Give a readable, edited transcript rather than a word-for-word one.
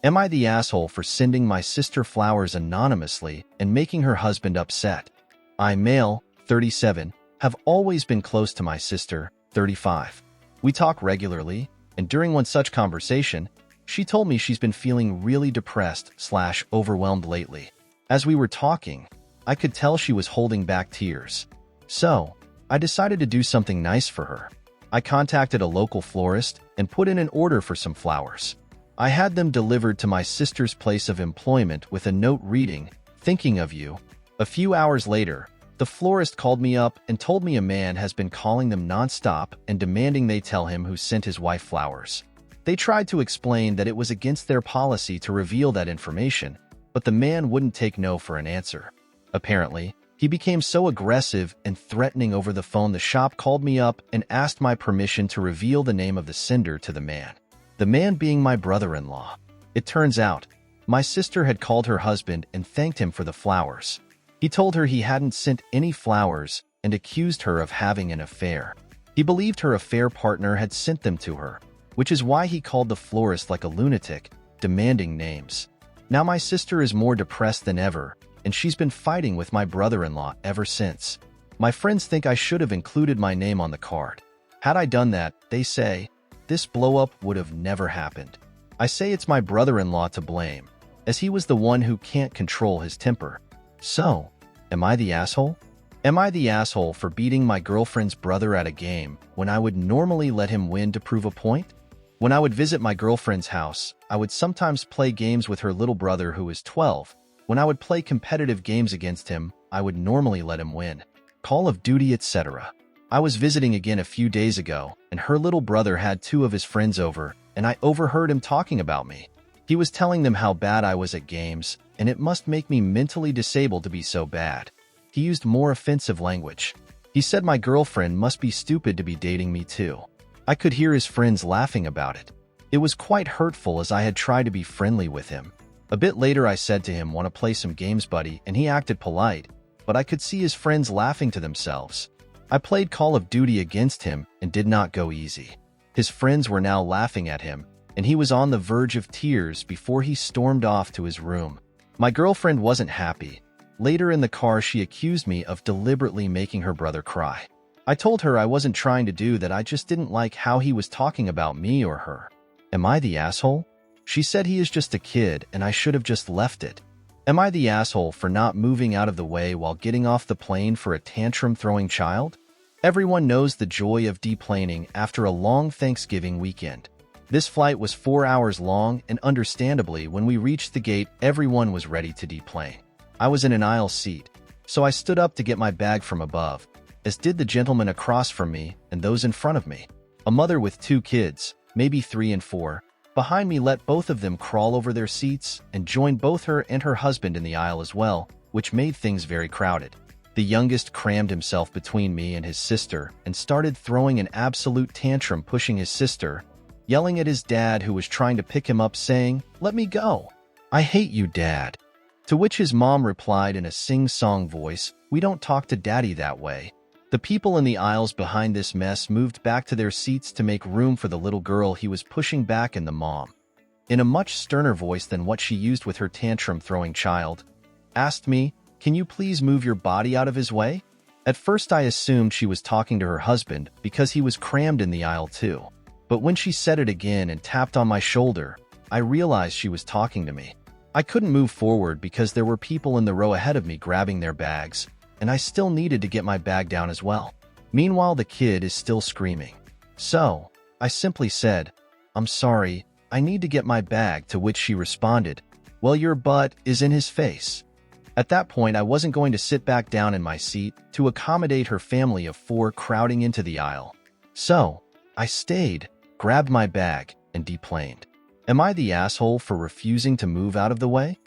Am I the asshole for sending my sister flowers anonymously and making her husband upset? I, male, 37, have always been close to my sister, 35. We talk regularly, and during one such conversation, she told me she's been feeling really depressed/overwhelmed lately. As we were talking, I could tell she was holding back tears. So, I decided to do something nice for her. I contacted a local florist and put in an order for some flowers. I had them delivered to my sister's place of employment with a note reading, "Thinking of you." A few hours later, the florist called me up and told me a man has been calling them nonstop and demanding they tell him who sent his wife flowers. They tried to explain that it was against their policy to reveal that information, but the man wouldn't take no for an answer. Apparently, he became so aggressive and threatening over the phone the shop called me up and asked my permission to reveal the name of the sender to the man. The man being my brother-in-law. It turns out, my sister had called her husband and thanked him for the flowers. He told her he hadn't sent any flowers and accused her of having an affair. He believed her affair partner had sent them to her, which is why he called the florist like a lunatic, demanding names. Now my sister is more depressed than ever, and she's been fighting with my brother-in-law ever since. My friends think I should have included my name on the card. Had I done that, they say, this blow-up would have never happened. I say it's my brother-in-law to blame, as he was the one who can't control his temper. So, am I the asshole? Am I the asshole for beating my girlfriend's brother at a game when I would normally let him win to prove a point? When I would visit my girlfriend's house, I would sometimes play games with her little brother who is 12. When I would play competitive games against him, I would normally let him win. Call of Duty, etc. I was visiting again a few days ago, and her little brother had two of his friends over, and I overheard him talking about me. He was telling them how bad I was at games, and it must make me mentally disabled to be so bad. He used more offensive language. He said my girlfriend must be stupid to be dating me too. I could hear his friends laughing about it. It was quite hurtful as I had tried to be friendly with him. A bit later I said to him, "Want to play some games, buddy?" and he acted polite, but I could see his friends laughing to themselves. I played Call of Duty against him and did not go easy. His friends were now laughing at him, and he was on the verge of tears before he stormed off to his room. My girlfriend wasn't happy. Later in the car, she accused me of deliberately making her brother cry. I told her I wasn't trying to do that, I just didn't like how he was talking about me or her. Am I the asshole? She said he is just a kid and I should have just left it. Am I the asshole for not moving out of the way while getting off the plane for a tantrum-throwing child? Everyone knows the joy of deplaning after a long Thanksgiving weekend. This flight was 4 hours long, and understandably, when we reached the gate, everyone was ready to deplane. I was in an aisle seat, so I stood up to get my bag from above, as did the gentleman across from me and those in front of me. A mother with two kids, maybe 3 and 4, behind me let both of them crawl over their seats and joined both her and her husband in the aisle as well, which made things very crowded. The youngest crammed himself between me and his sister and started throwing an absolute tantrum, pushing his sister, yelling at his dad who was trying to pick him up, saying, "Let me go. I hate you, Dad." To which his mom replied in a sing-song voice, "We don't talk to Daddy that way." The people in the aisles behind this mess moved back to their seats to make room for the little girl he was pushing back, and the mom, in a much sterner voice than what she used with her tantrum-throwing child, asked me, "Can you please move your body out of his way?" At first I assumed she was talking to her husband because he was crammed in the aisle too. But when she said it again and tapped on my shoulder, I realized she was talking to me. I couldn't move forward because there were people in the row ahead of me grabbing their bags, and I still needed to get my bag down as well. Meanwhile, the kid is still screaming. So, I simply said, "I'm sorry, I need to get my bag," to which she responded, "Well, your butt is in his face." At that point, I wasn't going to sit back down in my seat to accommodate her family of 4 crowding into the aisle. So, I stayed, grabbed my bag, and deplaned. Am I the asshole for refusing to move out of the way?